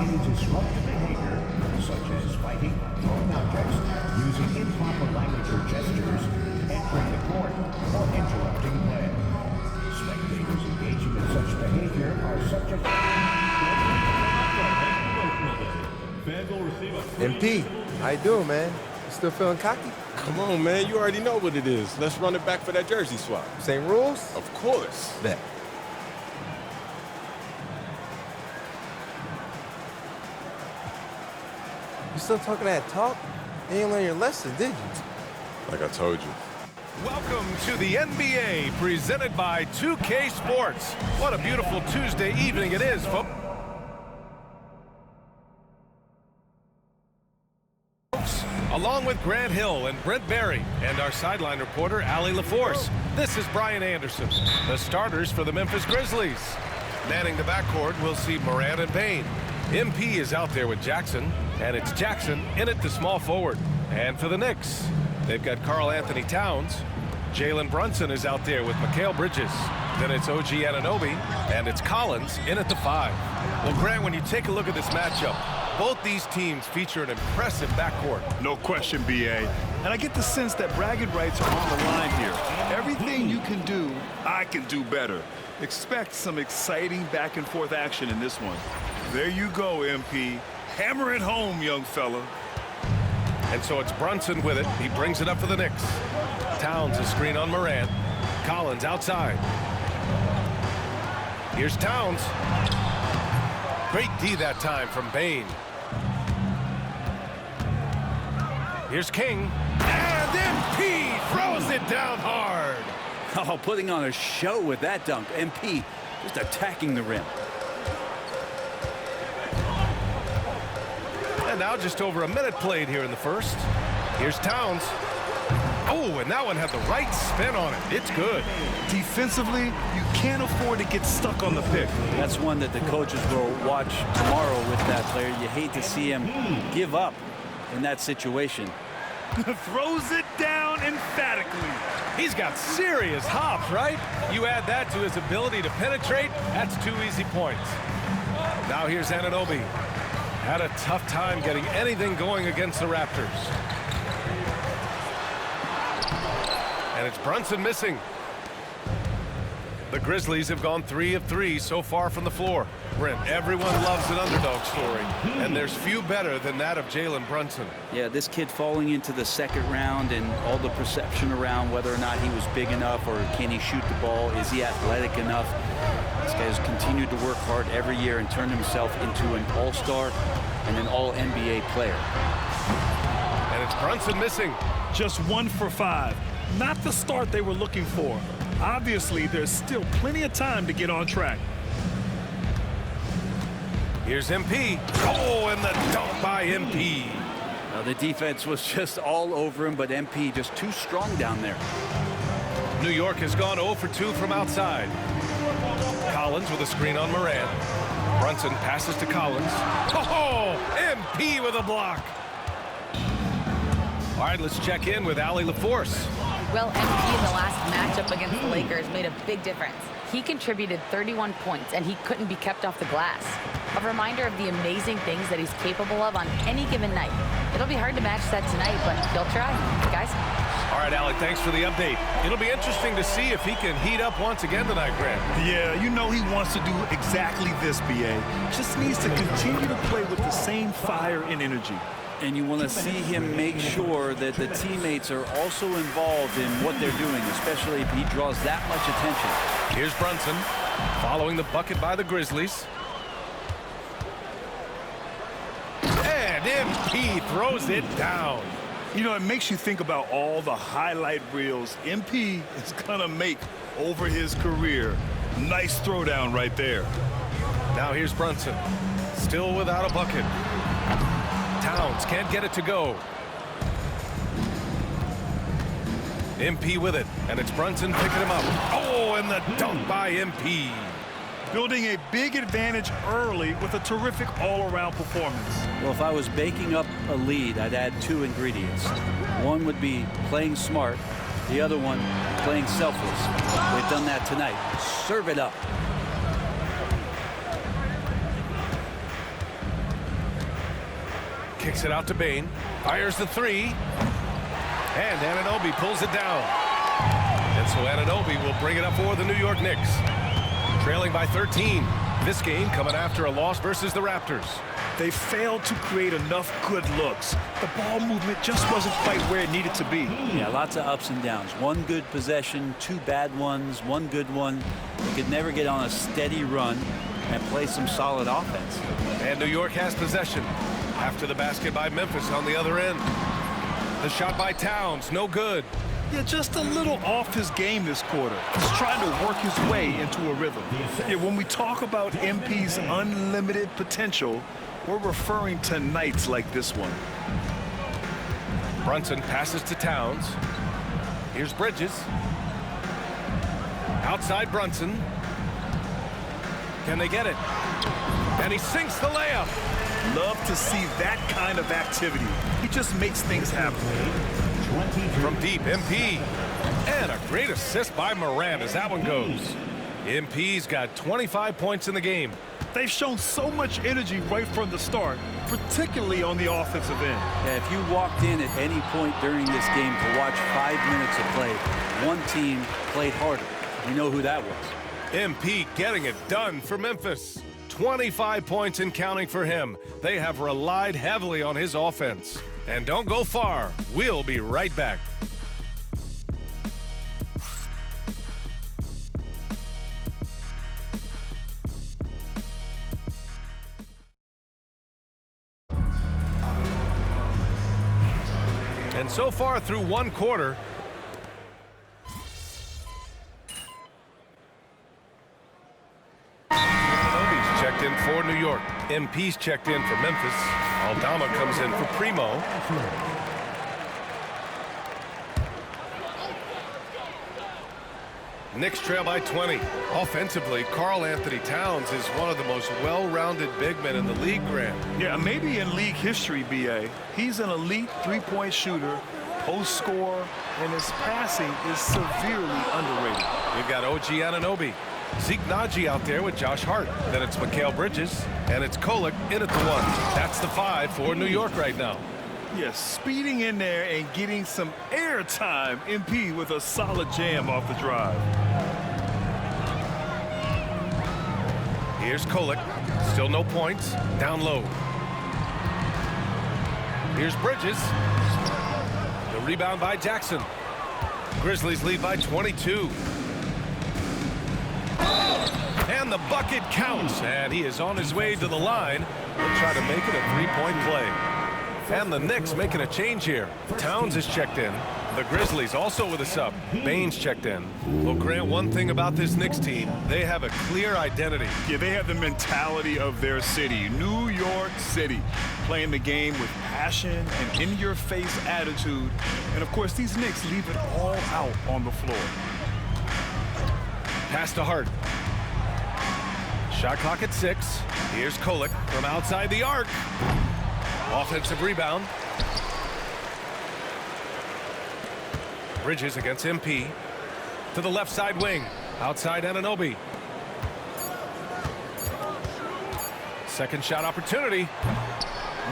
any disruptive behavior, such as fighting, throwing objects, using improper language or gestures, entering the court, or interrupting play. Spectators engaging in such behavior are subject to... MP, how you doing, man? You still feeling cocky? Come on, man. You already know what it is. Let's run it back for that jersey swap. Same rules? Of course. Bet. You still talking that talk? You didn't learn your lesson, did you? Like I told you. Welcome to the NBA, presented by 2K Sports. What a beautiful Tuesday evening it is, folks. Along with Grant Hill and Brent Barry and our sideline reporter, Allie LaForce, this is Brian Anderson, the starters for the Memphis Grizzlies. Manning the backcourt, we'll see Morant and Payne. MP is out there with Jackson, and it's Jackson in at the small forward. And for the Knicks, they've got Karl Anthony Towns. Jalen Brunson is out there with Mikal Bridges. Then it's OG Anunoby, and it's Collins in at the 5. Well, Grant, when you take a look at this matchup, both these teams feature an impressive backcourt. No question, B.A. And I get the sense that bragging rights are on the line here. Everything you can do, I can do better. Expect some exciting back-and-forth action in this one. There you go, MP. Hammer it home, young fella. And so it's Brunson with it. He brings it up for the Knicks. Towns a screen on Morant. Collins outside. Here's Towns. Great D that time from Payne. Here's King. And MP throws it down hard. Oh, putting on a show with that dunk. MP just attacking the rim. And now just over a minute played here in the first. Here's Towns. Oh, and that one had the right spin on it. It's good. Defensively, you can't afford to get stuck on the pick. That's one that the coaches will watch tomorrow with that player. You hate to see him give up in that situation. Throws it down emphatically. He's got serious hops, right? You add that to his ability to penetrate, that's 2 easy points. Now here's Anunoby. Had a tough time getting anything going against the Raptors. And it's Brunson missing. The Grizzlies have gone 3 of 3 so far from the floor. Brent, everyone loves an underdog story, and there's few better than that of Jalen Brunson. Yeah, this kid falling into the second round and all the perception around whether or not he was big enough or can he shoot the ball, is he athletic enough? This guy has continued to work hard every year and turned himself into an all-star and an all-NBA player. And it's Brunson missing. Just 1 for 5. Not the start they were looking for. Obviously, there's still plenty of time to get on track. Here's MP. Oh, and the dunk by MP. Now, the defense was just all over him, but MP just too strong down there. New York has gone 0 for 2 from outside. Collins with a screen on Morant. Brunson passes to Collins. Oh, MP with a block. All right, let's check in with Allie LaForce. Well, MP in the last matchup against the Lakers made a big difference. He contributed 31 points, and he couldn't be kept off the glass. A reminder of the amazing things that he's capable of on any given night. It'll be hard to match that tonight, but he'll try. Guys? All right, Allie, thanks for the update. It'll be interesting to see if he can heat up once again tonight, Grant. Yeah, you know he wants to do exactly this, B.A. Just needs to continue to play with the same fire and energy. And you want to see him make sure that the teammates are also involved in what they're doing, especially if he draws that much attention. Here's Brunson following the bucket by the Grizzlies. And MP throws it down. You know, it makes you think about all the highlight reels MP is going to make over his career. Nice throwdown right there. Now here's Brunson, still without a bucket. Towns can't get it to go. MP with it, and it's Brunson picking him up. Oh, and the dunk by MP. Building a big advantage early with a terrific all-around performance. Well, if I was baking up a lead, I'd add 2 ingredients. One would be playing smart. The other one, playing selfless. They've done that tonight. Serve it up. Kicks it out to Bane. Fires the three. And Anunoby pulls it down. And so Anunoby will bring it up for the New York Knicks. Trailing by 13. This game coming after a loss versus the Raptors. They failed to create enough good looks. The ball movement just wasn't quite where it needed to be. Yeah, lots of ups and downs. One good possession, two bad ones, one good one. They could never get on a steady run and play some solid offense. And New York has possession. After the basket by Memphis on the other end. The shot by Towns, no good. Yeah, just a little off his game this quarter. He's trying to work his way into a rhythm. Yeah, when we talk about MP's unlimited potential, we're referring to nights like this one. Brunson passes to Towns. Here's Bridges. Outside Brunson. Can they get it? And he sinks the layup. Love to see that kind of activity. He just makes things happen. From deep, MP. And a great assist by Morant as that one goes. MP's got 25 points in the game. They've shown so much energy right from the start, particularly on the offensive end. Yeah, if you walked in at any point during this game to watch 5 minutes of play, one team played harder. You know who that was. MP getting it done for Memphis. 25 points and counting for him. They have relied heavily on his offense. And don't go far. We'll be right back. And so far through one quarter, Anunoby's checked in for New York. MP's checked in for Memphis. Aldama comes in for Primo. Knicks trail by 20. Offensively, Karl Anthony Towns is one of the most well-rounded big men in the league, Grant. Yeah, maybe in league history, B.A. He's an elite three-point shooter, post scorer, and his passing is severely underrated. You've got OG Anunoby. Zeke Naji out there with Josh Hart. Then it's Mikal Bridges, and it's Kolek in at the one. That's the 5 for New York right now. Yes, speeding in there and getting some air time. MP with a solid jam off the drive. Here's Kolek. Still no points. Down low. Here's Bridges. The rebound by Jackson. Grizzlies lead by 22. And the bucket counts. And he is on his way to the line. He'll try to make it a three-point play. And the Knicks making a change here. Towns is checked in. The Grizzlies also with a sub. Baines checked in. Well, Grant, one thing about this Knicks team, they have a clear identity. Yeah, they have the mentality of their city, New York City, playing the game with passion and in-your-face attitude. And, of course, these Knicks leave it all out on the floor. Pass to Hart. Shot clock at 6. Here's Kolek from outside the arc. Offensive rebound. Bridges against MP. To the left side wing. Outside Anunoby. Second shot opportunity.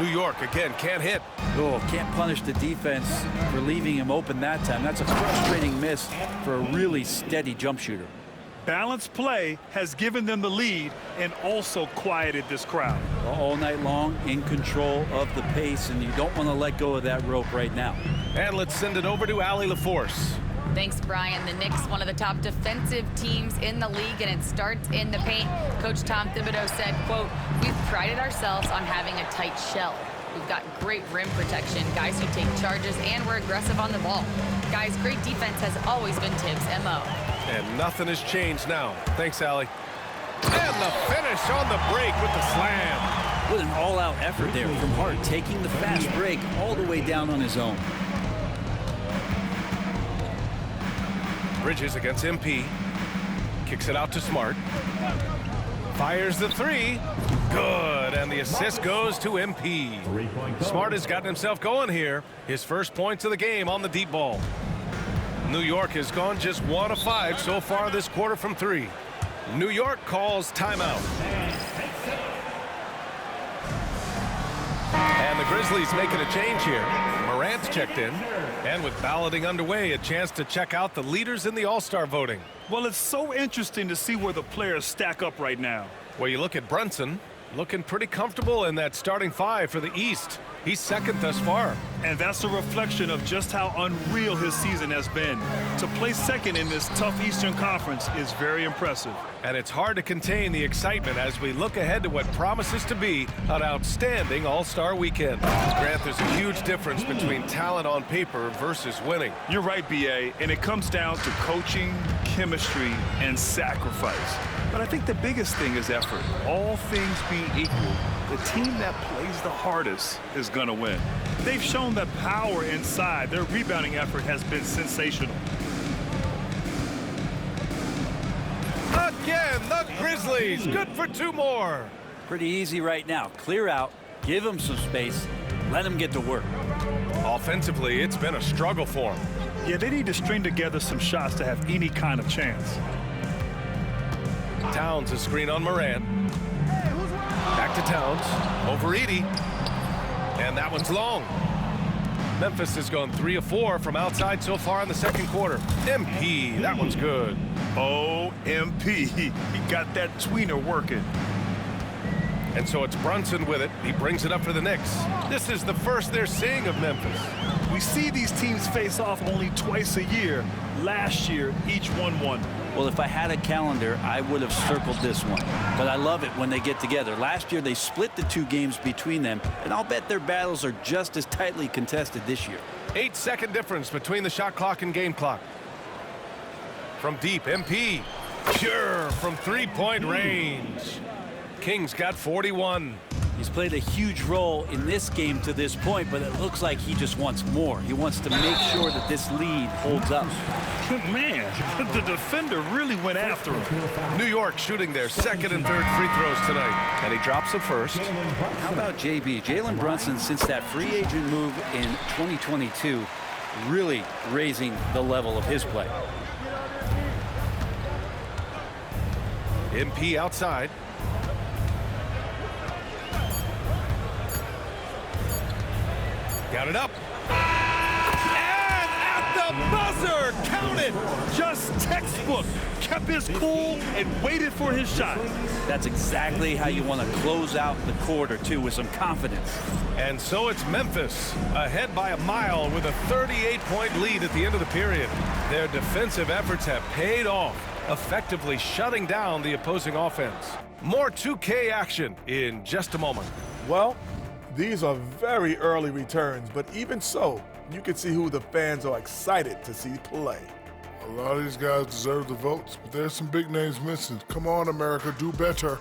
New York again can't hit. Oh, can't punish the defense for leaving him open that time. That's a frustrating miss for a really steady jump shooter. Balanced play has given them the lead and also quieted this crowd. All night long, in control of the pace, and you don't want to let go of that rope right now. And let's send it over to Allie LaForce. Thanks, Brian. The Knicks, one of the top defensive teams in the league, and it starts in the paint. Coach Tom Thibodeau said, quote, "We've prided ourselves on having a tight shell. We've got great rim protection, guys who take charges, and we're aggressive on the ball. Guys, great defense has always been Tibbs' MO." And nothing has changed now. Thanks, Allie. And the finish on the break with the slam. With an all-out effort there from Hart, taking the fast break all the way down on his own. Bridges against MP. Kicks it out to Smart. Fires the three. Good. And the assist goes to MP. Smart has gotten himself going here. His first points of the game on the deep ball. New York has gone just 1 of 5 so far this quarter from 3. New York calls timeout. And the Grizzlies making a change here. Morant's checked in. And with balloting underway, a chance to check out the leaders in the All-Star voting. Well, it's so interesting to see where the players stack up right now. Well, you look at Brunson, looking pretty comfortable in that starting five for the East. He's second thus far. And that's a reflection of just how unreal his season has been. To place second in this tough Eastern Conference is very impressive. And it's hard to contain the excitement as we look ahead to what promises to be an outstanding All-Star weekend. Grant, there's a huge difference between talent on paper versus winning. You're right, B.A., and it comes down to coaching, chemistry, and sacrifice. But I think the biggest thing is effort. All things being equal, the team that plays the hardest is going to win. They've shown that power inside. Their rebounding effort has been sensational. Again, the Grizzlies, good for 2 more. Pretty easy right now. Clear out, give them some space, let them get to work. Offensively, it's been a struggle for them. Yeah, they need to string together some shots to have any kind of chance. Towns a screen on Morant. Back to Towns, over Edey. And that one's long. Memphis has gone 3 of 4 from outside so far in the second quarter. MP, that one's good. Oh, MP, he got that tweener working. And so it's Brunson with it. He brings it up for the Knicks. This is the first they're seeing of Memphis. We see these teams face off only twice a year. Last year, each won one. Well, if I had a calendar, I would have circled this one. But I love it when they get together. Last year, they split the 2 games between them, and I'll bet their battles are just as tightly contested this year. 8-second difference between the shot clock and game clock. From deep, MP. Pure from 3-point range. Kings got 41. He's played a huge role in this game to this point, but it looks like he just wants more. He wants to make sure that this lead holds up. Man, the defender really went after him. New York shooting their second and third free throws tonight, and he drops the first. How about JB? Jalen Brunson, since that free agent move in 2022, really raising the level of his play. MP outside. Got it up. And at the buzzer, count it. Just textbook. Kept his cool and waited for his shot. That's exactly how you want to close out the quarter, too, with some confidence. And so it's Memphis, ahead by a mile with a 38-point lead at the end of the period. Their defensive efforts have paid off, effectively shutting down the opposing offense. More 2K action in just a moment. Well, these are very early returns, but even so, you can see who the fans are excited to see play. A lot of these guys deserve the votes, but there's some big names missing. Come on, America, do better.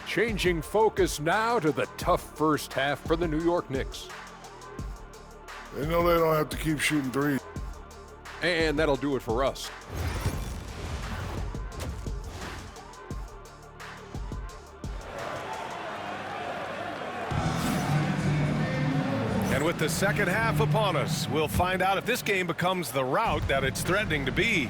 Changing focus now to the tough first half for the New York Knicks. They know they don't have to keep shooting threes. And that'll do it for us. And with the second half upon us, we'll find out if this game becomes the rout that it's threatening to be.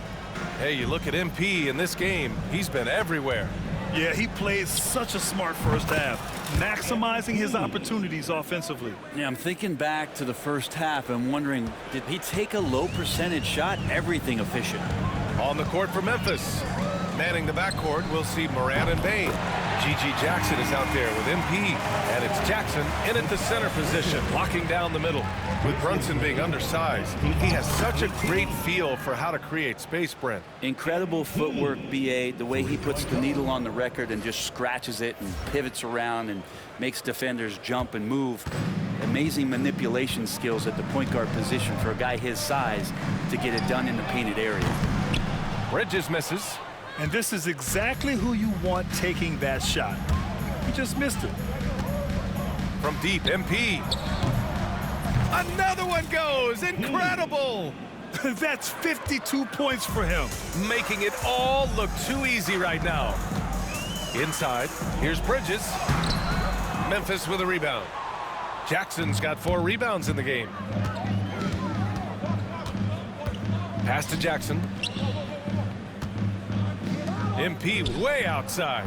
Hey, you look at MP in this game, he's been everywhere. Yeah, he played such a smart first half, maximizing his opportunities offensively. Yeah, I'm thinking back to the first half and wondering, did he take a low percentage shot? Everything efficient. On the court for Memphis. Manning the backcourt, we'll see Morant and Bane. G.G. Jackson is out there with MP, and it's Jackson in at the center position, locking down the middle. With Brunson being undersized, he has such a great feel for how to create space, Brent. Incredible footwork, B.A., the way he puts the needle on the record and just scratches it and pivots around and makes defenders jump and move. Amazing manipulation skills at the point guard position for a guy his size to get it done in the painted area. Bridges misses. And this is exactly who you want taking that shot. He just missed it. From deep, MP. Another one goes. Incredible. That's 52 points for him. Making it all look too easy right now. Inside, here's Bridges. Memphis with a rebound. Jackson's got 4 rebounds in the game. Pass to Jackson. MP way outside.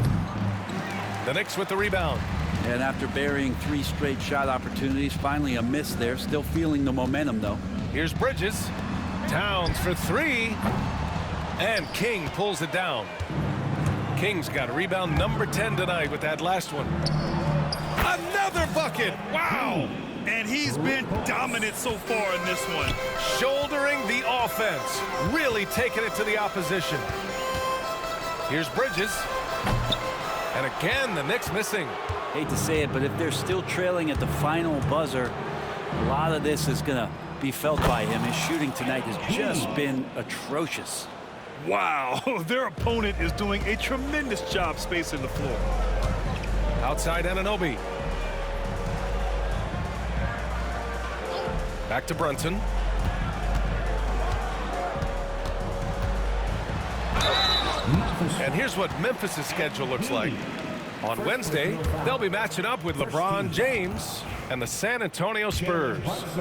The Knicks with the rebound. And after burying 3 straight shot opportunities, finally a miss there. Still feeling the momentum, though. Here's Bridges. Towns for 3. And King pulls it down. King's got rebound number 10 tonight with that last one. Another bucket. Wow. And he's been dominant so far in this one. Shouldering the offense. Really taking it to the opposition. Here's Bridges. And again, the Knicks missing. Hate to say it, but if they're still trailing at the final buzzer, a lot of this is going to be felt by him. His shooting tonight has just been atrocious. Wow, their opponent is doing a tremendous job spacing the floor. Outside Anunoby. Back to Brunson. And here's what Memphis' schedule looks like. On Wednesday, they'll be matching up with LeBron James and the San Antonio Spurs.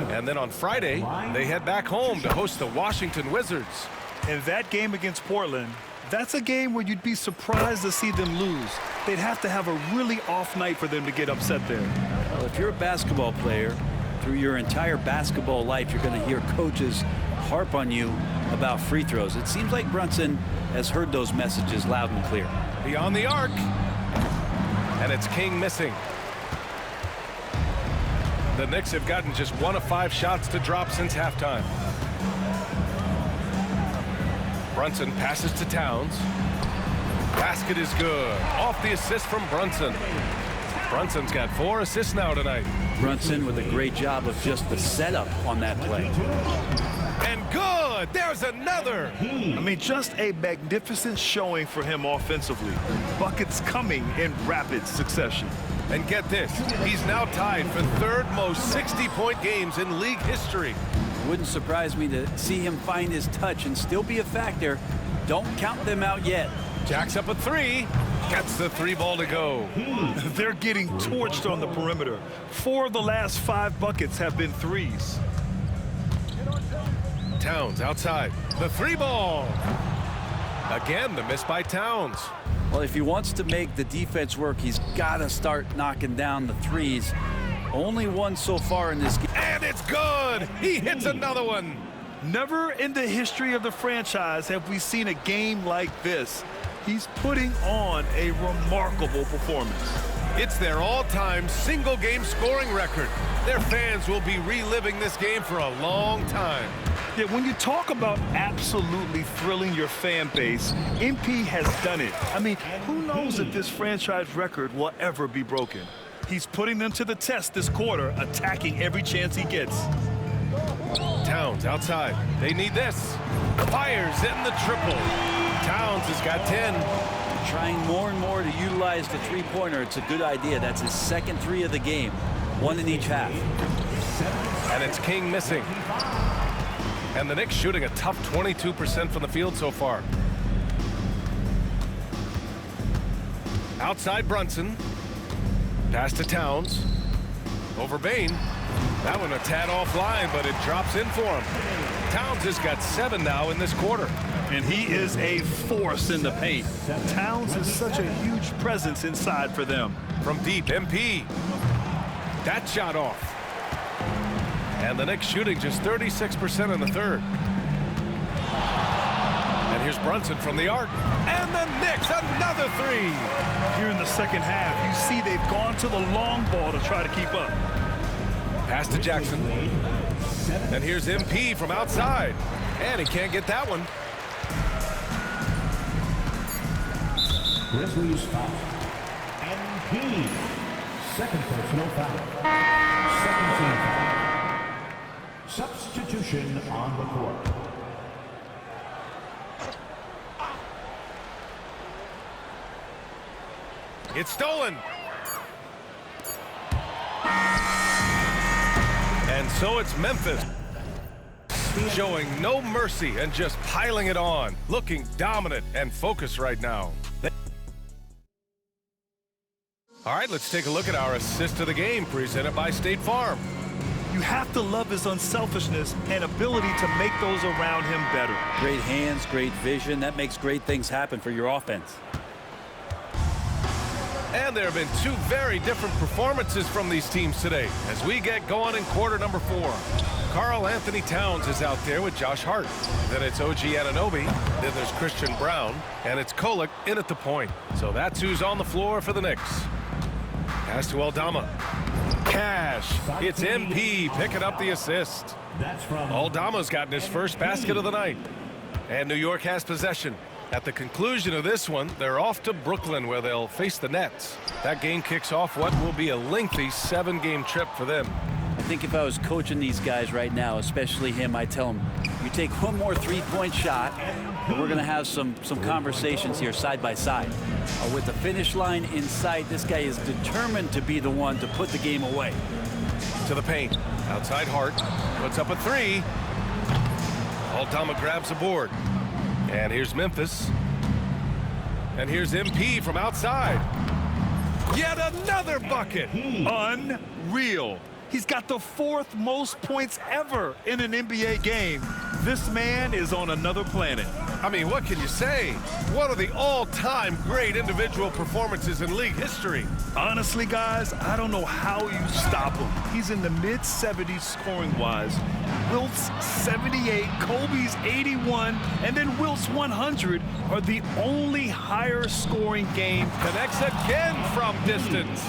And then on Friday, they head back home to host the Washington Wizards. And that game against Portland, that's a game where you'd be surprised to see them lose. They'd have to have a really off night for them to get upset there. Well, if you're a basketball player, through your entire basketball life, you're going to hear coaches harp on you about free throws. It seems like Brunson has heard those messages loud and clear. Beyond the arc. And it's King missing. The Knicks have gotten just 1 of 5 shots to drop since halftime. Brunson passes to Towns. Basket is good. Off the assist from Brunson. Brunson's got 4 assists now tonight. Brunson with a great job of just the setup on that play. And good! There's another! I mean, just a magnificent showing for him offensively. Buckets coming in rapid succession. And get this, he's now tied for 3rd most 60-point games in league history. Wouldn't surprise me to see him find his touch and still be a factor. Don't count them out yet. Jacks up a 3. Gets the 3 ball to go. They're getting torched on the perimeter. 4 of the last 5 buckets have been threes. Towns outside. The 3 ball. Again, the miss by Towns. Well, if he wants to make the defense work, he's got to start knocking down the threes. Only 1 so far in this game. And it's good! He hits another one. Never in the history of the franchise have we seen a game like this. He's putting on a remarkable performance. It's their all-time single-game scoring record. Their fans will be reliving this game for a long time. Yeah, when you talk about absolutely thrilling your fan base, MP has done it. I mean, who knows if this franchise record will ever be broken? He's putting them to the test this quarter, attacking every chance he gets. Towns outside. They need this. Fires in the triple. Towns has got 10. Trying more and more to utilize the three-pointer. It's a good idea. That's his 2nd 3 of the game. 1 in each half. And it's King missing. And the Knicks shooting a tough 22% from the field so far. Outside Brunson. Pass to Towns. Over Bane. That one a tad offline, but it drops in for him. Towns has got 7 now in this quarter. And he is a force in the paint. Towns is such a huge presence inside for them. From deep, MP. That shot off. And the Knicks shooting just 36% in the 3rd. And here's Brunson from the arc. And the Knicks, another 3. Here in the 2nd half, you see they've gone to the long ball to try to keep up. Pass to Jackson. And here's MP from outside. And he can't get that one. Grizzlies foul. MP. 2nd personal foul. 2nd team foul. Substitution on the court. It's stolen. And so it's Memphis. Showing no mercy and just piling it on. Looking dominant and focused right now. All right, let's take a look at our assist of the game presented by State Farm. You have to love his unselfishness and ability to make those around him better. Great hands, great vision. That makes great things happen for your offense. And there have been two very different performances from these teams today as we get going in quarter number 4. Karl Anthony Towns is out there with Josh Hart. Then it's OG Anunoby. Then there's Christian Braun. And it's Kolek in at the point. So that's who's on the floor for the Knicks. Pass to Aldama. Cash. It's MP picking up the assist. Aldama's gotten his first basket of the night. And New York has possession. At the conclusion of this one, they're off to Brooklyn where they'll face the Nets. That game kicks off what will be a lengthy 7-game trip for them. I think if I was coaching these guys right now, especially him, I'd tell him, you take one more three-point shot, and we're going to have some conversations here side by side. With the finish line in sight, this guy is determined to be the one to put the game away. To the paint. Outside Hart. Puts up a 3. Aldama grabs the board. And here's Memphis. And here's MP from outside. Yet another bucket. Unreal. He's got the 4th most points ever in an NBA game. This man is on another planet. I mean, what can you say? One of the all-time great individual performances in league history. Honestly, guys, I don't know how you stop him. He's in the mid-70s scoring-wise. Wilt's 78, Kobe's 81, and then Wilt's 100 are the only higher scoring game. Connects again from distance.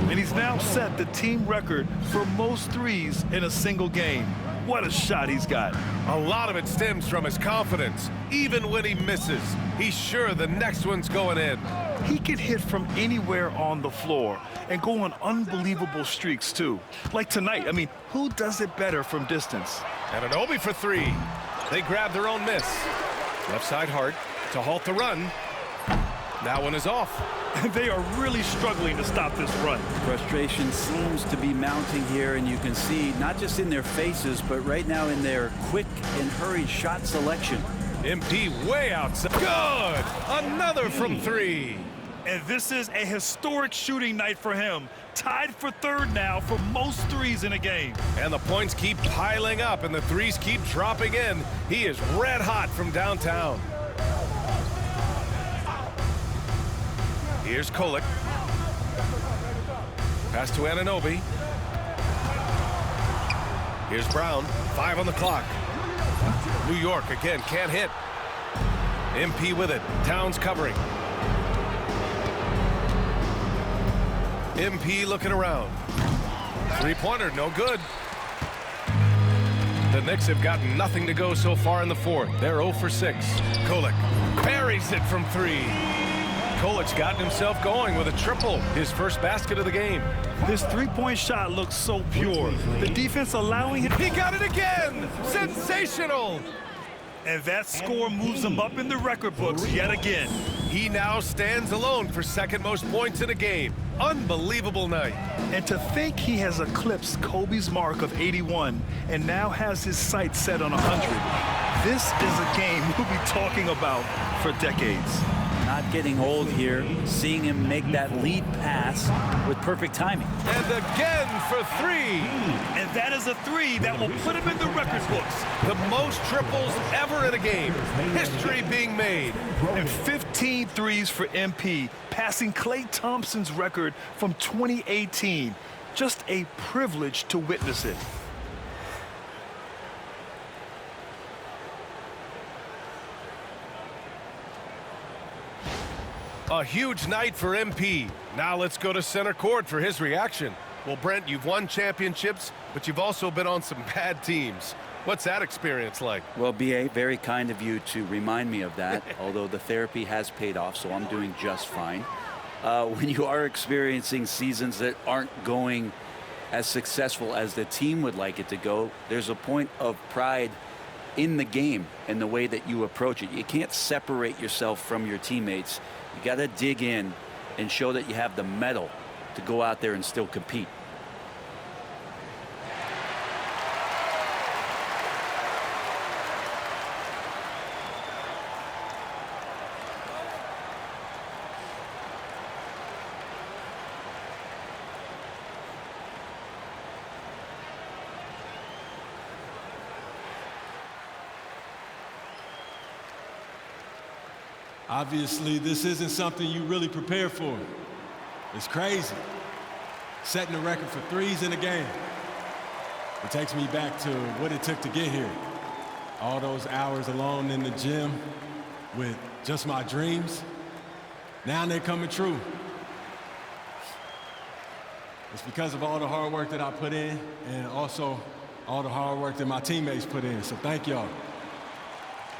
And he's now set the team record for most threes in a single game. What a shot he's got. A lot of it stems from his confidence. Even when he misses, he's sure the next one's going in. He can hit from anywhere on the floor and go on unbelievable streaks, too. Like tonight, I mean, who does it better from distance? Anunoby for 3. They grab their own miss. Left side Hart to halt the run. That one is off. They are really struggling to stop this run. Frustration seems to be mounting here, and you can see not just in their faces, but right now in their quick and hurried shot selection. MP way outside. Good! Another from 3. And this is a historic shooting night for him. Tied for 3rd now for most threes in a game. And the points keep piling up, and the threes keep dropping in. He is red hot from downtown. Here's Kolek. Pass to Anunoby. Here's Brown. 5 on the clock. New York again can't hit. MP with it. Towns covering. MP looking around. 3-pointer, no good. The Knicks have gotten nothing to go so far in the 4th. They're 0 for 6. Kolek buries it from 3. Kolek's gotten himself going with a triple, his first basket of the game. This 3-point shot looks so pure. The defense allowing him. He got it again! Sensational! And that score moves him up in the record books yet again. He now stands alone for 2nd most points in a game. Unbelievable night. And to think he has eclipsed Kobe's mark of 81 and now has his sights set on 100. This is a game we'll be talking about for decades. Not getting old here, seeing him make that lead pass with perfect timing. And again for 3. And that is a 3 that will put him in the record books. The most triples ever in a game. History being made. And 15 threes for MP, passing Klay Thompson's record from 2018. Just a privilege to witness it. A huge night for MP. Now let's go to center court for his reaction. Well, Brent, you've won championships, but you've also been on some bad teams. What's that experience like? Well, B.A., very kind of you to remind me of that, although the therapy has paid off, so I'm doing just fine. When you are experiencing seasons that aren't going as successful as the team would like it to go, there's a point of pride in the game and the way that you approach it. You can't separate yourself from your teammates. You got to dig in and show that you have the mettle to go out there and still compete. Obviously, this isn't something you really prepare for. It's crazy. Setting the record for threes in a game. It takes me back to what it took to get here. All those hours alone in the gym with just my dreams. Now they're coming true. It's because of all the hard work that I put in and also all the hard work that my teammates put in. So thank y'all.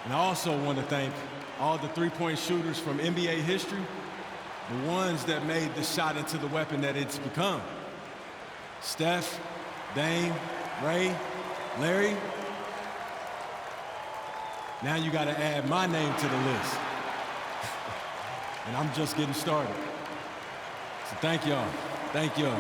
And I also want to thank all the three-point shooters from NBA history, the ones that made the shot into the weapon that it's become. Steph, Dame, Ray, Larry. Now you got to add my name to the list. And I'm just getting started. So thank y'all. Thank y'all.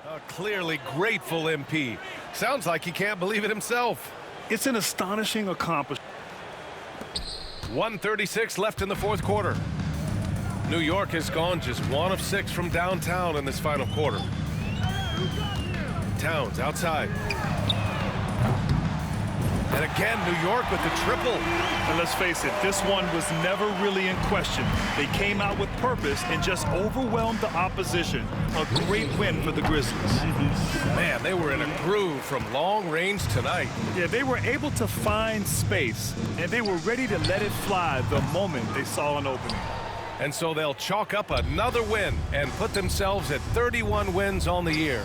A clearly grateful MP. Sounds like he can't believe it himself. It's an astonishing accomplishment. 1:36 left in the fourth quarter. New York has gone just 1 of 6 from downtown in this final quarter. Towns outside. And again, New York with the triple. And let's face it, this one was never really in question. They came out with purpose and just overwhelmed the opposition. A great win for the Grizzlies. Man, they were in a groove from long range tonight. Yeah, they were able to find space, and they were ready to let it fly the moment they saw an opening. And so they'll chalk up another win and put themselves at 31 wins on the year.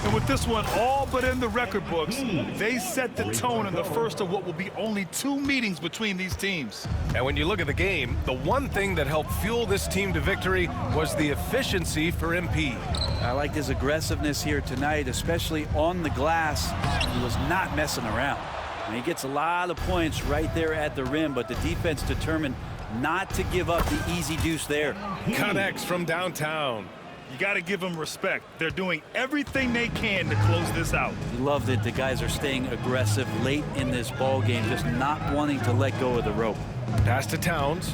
And with this one all but in the record books, they set the tone in the first of what will be only 2 meetings between these teams. And when you look at the game, the one thing that helped fuel this team to victory was the efficiency for MP. I liked his aggressiveness here tonight, especially on the glass. He was not messing around. And he gets a lot of points right there at the rim, but the defense determined not to give up the easy deuce there. Connects from downtown. You got to give them respect. They're doing everything they can to close this out. You love that the guys are staying aggressive late in this ball game, just not wanting to let go of the rope. Pass to Towns.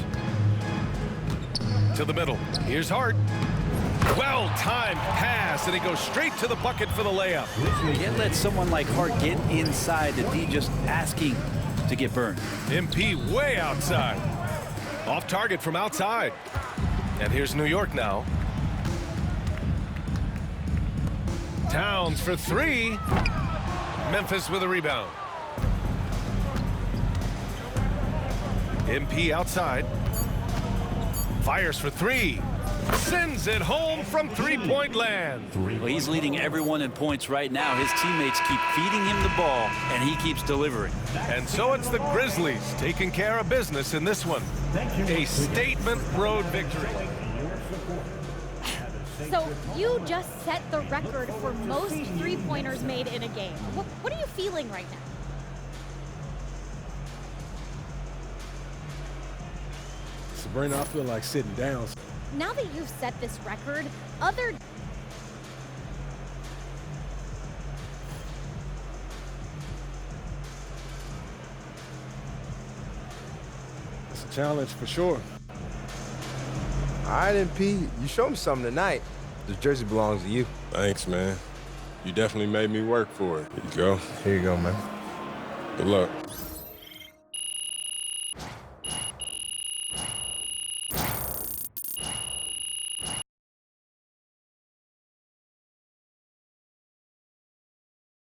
To the middle. Here's Hart. Well-timed pass, and he goes straight to the bucket for the layup. You can't let someone like Hart get inside the D, just asking to get burned. MP way outside. Off target from outside. And here's New York now. Towns for 3. Memphis with a rebound. MP outside. Fires for 3. Sends it home from three-point land. Well, he's leading everyone in points right now. His teammates keep feeding him the ball, and he keeps delivering. And so it's the Grizzlies taking care of business in this one. A statement road victory. So you just set the record for most three-pointers made in a game. What are you feeling right now? Sabrina, I feel like sitting down. Now that you've set this record, other... It's a challenge for sure. All right, MP, you showed me something tonight. This jersey belongs to you. Thanks, man. You definitely made me work for it. Here you go. Here you go, man. Good luck.